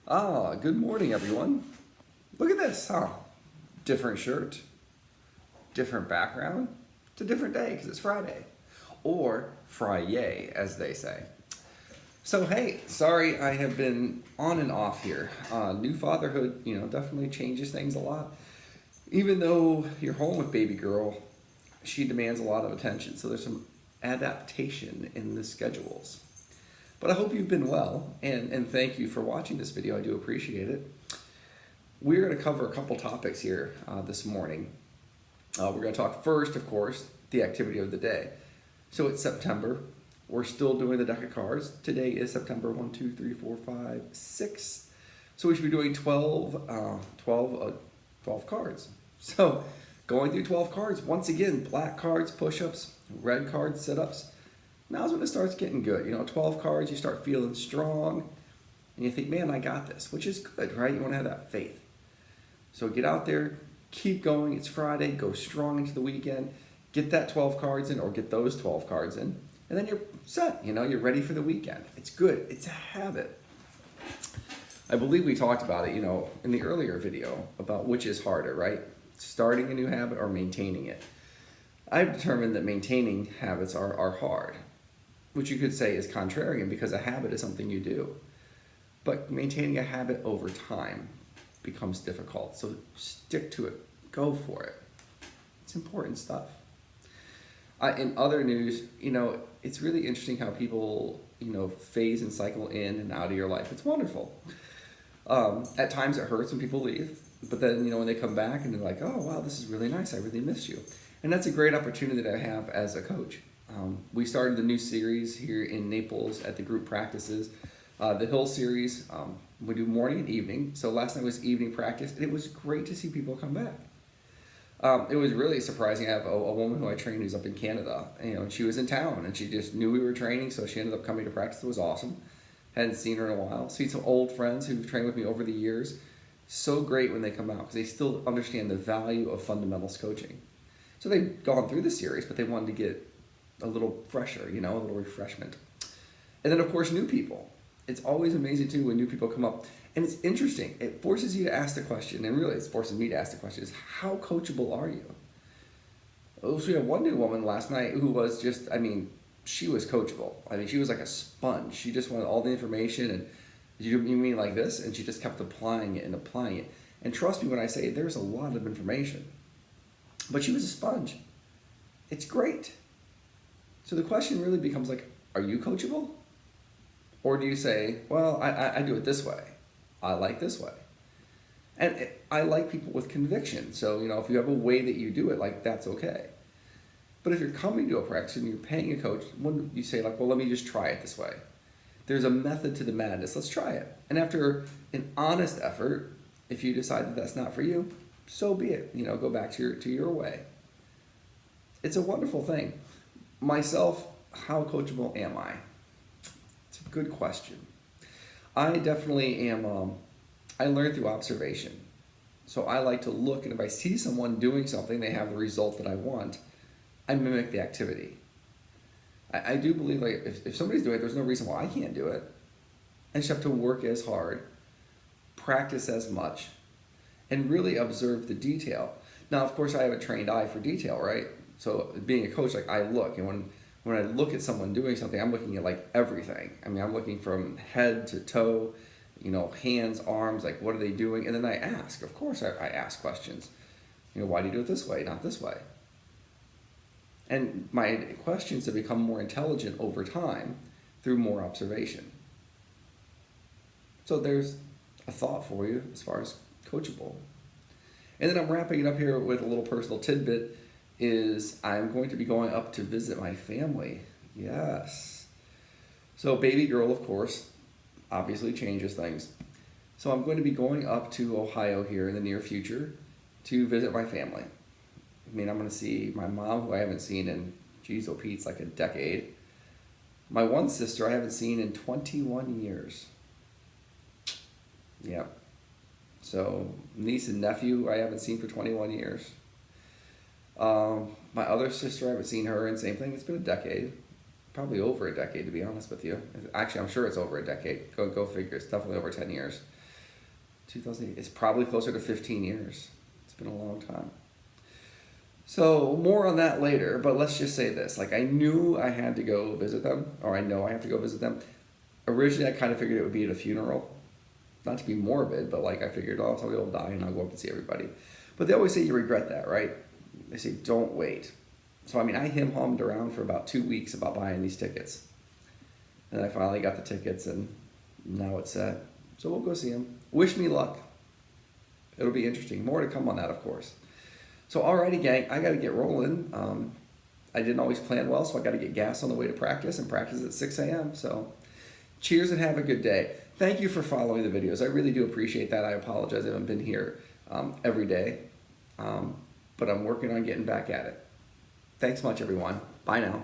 Good morning, everyone. Look at this, huh? Different shirt, different background. It's a different day because it's Friday. Or Friday, as they say. So, hey, sorry I have been on and off here. New fatherhood, definitely changes things a lot. Even though you're home with baby girl, she demands a lot of attention. So, there's some adaptation in the schedules. But I hope you've been well, and thank you for watching this video. I do appreciate it. We're going to cover a couple topics here this morning. We're going to talk first, of course, the activity of the day. So it's September. We're still doing the deck of cards. Today is September 1, 2, 3, 4, 5, 6. So we should be doing 12 cards. So going through 12 cards, once again, black cards, push-ups, red cards, sit-ups. Now's when it starts getting good. 12 cards, you start feeling strong, and you think, man, I got this, which is good, right? You want to have that faith. So get out there, keep going. It's Friday, go strong into the weekend. Get that 12 cards in, or get those 12 cards in, and then you're set. You're ready for the weekend. It's good. It's a habit. I believe we talked about it, in the earlier video about which is harder, right? Starting a new habit or maintaining it. I've determined that maintaining habits are hard, which you could say is contrarian because a habit is something you do. But maintaining a habit over time becomes difficult. So stick to it. Go for it. It's important stuff. In other news, it's really interesting how people, phase and cycle in and out of your life. It's wonderful. At times it hurts when people leave, but then, when they come back and they're like, oh, wow, this is really nice. I really missed you. And that's a great opportunity that I have as a coach. We started the new series here in Naples at the group practices. The Hill series, we do morning and evening. So last night was evening practice, and it was great to see people come back. It was really surprising. I have a woman who I train who's up in Canada, and she was in town, and she just knew we were training, so she ended up coming to practice. It was awesome. Hadn't seen her in a while. See some old friends who've trained with me over the years. So great when they come out because they still understand the value of fundamentals coaching. So they've gone through the series, but they wanted to get a little fresher, a little refreshment. And then, of course, new people. It's always amazing, too, when new people come up. And it's interesting. It forces you to ask the question, and really it's forcing me to ask the question, is how coachable are you? So we had one new woman last night who was just, she was coachable. She was like a sponge. She just wanted all the information, and you mean like this? And she just kept applying it and applying it. And trust me when I say there's a lot of information. But she was a sponge. It's great. So the question really becomes like, are you coachable? Or do you say, well, I do it this way. I like this way. And I like people with conviction. So, if you have a way that you do it, that's okay. But if you're coming to a practice and you're paying a coach, when you say well, let me just try it this way. There's a method to the madness. Let's try it. And after an honest effort, if you decide that that's not for you, so be it. Go back to your way. It's a wonderful thing. Myself, how coachable am I? It's a good question. I definitely am, I learn through observation. So I like to look, and if I see someone doing something, they have the result that I want, I mimic the activity. I do believe if somebody's doing it, there's no reason why I can't do it. I just have to work as hard, practice as much, and really observe the detail. Now, of course, I have a trained eye for detail, right? So being a coach, I look, and when I look at someone doing something, I'm looking at everything. I'm looking from head to toe, hands, arms, what are they doing? And then I ask, of course I ask questions. Why do you do it this way, not this way? And my questions have become more intelligent over time through more observation. So there's a thought for you as far as coachable. And then I'm wrapping it up here with a little personal tidbit is I'm going to be going up to visit my family. Yes. So baby girl, of course, obviously changes things. So I'm going to be going up to Ohio here in the near future to visit my family. I'm going to see my mom, who I haven't seen in, Pete's a decade. My one sister I haven't seen in 21 years. Yeah. So niece and nephew I haven't seen for 21 years. My other sister, I haven't seen her, and same thing, it's been a decade. Probably over a decade, to be honest with you. Actually, I'm sure it's over a decade. Go figure. It's definitely over 10 years. 2008. It's probably closer to 15 years. It's been a long time. So more on that later, but let's just say this. Like, I knew I had to go visit them, or I know I have to go visit them. Originally, I kind of figured it would be at a funeral. Not to be morbid, but like I figured, oh, somebody will die and I'll go up and see everybody. But they always say you regret that, right? They say, don't wait. So, I mean, I him-hummed around for about 2 weeks about buying these tickets. And then I finally got the tickets, and now it's set. So we'll go see him. Wish me luck. It'll be interesting. More to come on that, of course. So, alrighty, gang, I got to get rolling. I didn't always plan well, so I got to get gas on the way to practice, and practice at 6 a.m. So, cheers and have a good day. Thank you for following the videos. I really do appreciate that. I apologize I haven't been here every day, but I'm working on getting back at it. Thanks much, everyone. Bye now.